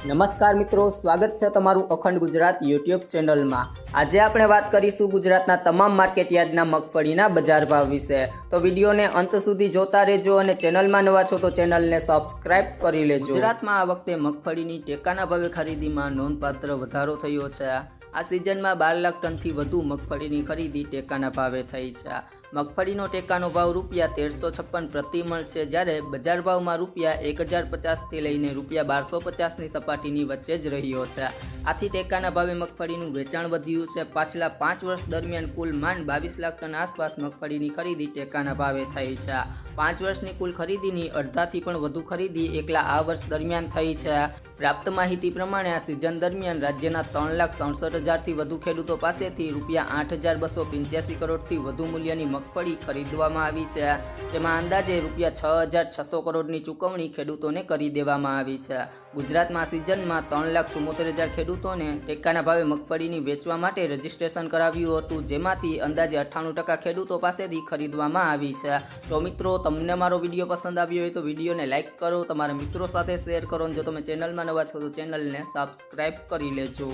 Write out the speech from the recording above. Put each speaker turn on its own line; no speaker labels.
નમસ્કાર મિત્રો, સ્વાગત છે તમારું અખંડ ગુજરાત યુટ્યુબ ચેનલમાં। આજે આપણે વાત કરીશું ગુજરાતના તમામ માર્કેટ યાર્ડના મગફળીના બજાર ભાવ વિશે। તો વિડીયોને અંત સુધી જોતા રહેજો અને ચેનલમાં નવા છો તો ચેનલને સબસ્ક્રાઇબ કરી લેજો। ગુજરાતમાં આ વખતે મગફળીની ટેકાના ભાવે ખરીદીમાં નોંધપાત્ર વધારો થયો છે। આ સિઝનમાં 12 લાખ ટનથી વધુ મગફળીની ખરીદી ટેકાના ભાવે થઈ છે। મગફળીનો ટેકાનો ભાવ રૂપિયા 1356 પ્રતિ મણ છે, જ્યારે બજાર ભાવમાં રૂપિયા 1050થી લઈને રૂપિયા 1250ની સપાટીની વચ્ચે જ રહ્યો છે। આથી ટેકાના ભાવે મગફળીનું વેચાણ વધ્યું છે। પાછલા 5 વર્ષ દરમિયાન કુલ માંડ 22 લાખ ટન આસપાસ મગફળીની ખરીદી ટેકાના ભાવે થઈ છે। 5 વર્ષની કુલ ખરીદીની અડધાથી પણ વધુ ખરીદી એકલા આ વર્ષ દરમિયાન થઈ છે। પ્રાપ્ત માહિતી પ્રમાણે આ સિઝન દરમિયાન રાજ્યના 3,67,000થી વધુ ખેડૂતો પાસેથી રૂપિયા 8,285 કરોડથી વધુ મૂલ્યની મગફળી ખરીદવામાં આવી છે, જેમાં અંદાજે રૂપિયા 6,600 કરોડની ચૂકવણી ખેડૂતોને કરી દેવામાં આવી છે। ગુજરાતમાં આ સિઝનમાં 3,74,000 ખેડૂતોને ટેકાના ભાવે મગફળીની વેચવા માટે રજીસ્ટ્રેશન કરાવ્યું હતું, જેમાંથી અંદાજે 98% ખેડૂતો પાસેથી ખરીદવામાં આવી છે। તો મિત્રો, તમને મારો વિડીયો પસંદ આવ્યો હોય તો વિડીયોને લાઇક કરો, તમારા મિત્રો સાથે શેર કરો, અને જો તમે ચેનલમાં નવા છો તો ચેનલને સબસ્ક્રાઇબ કરી લેજો।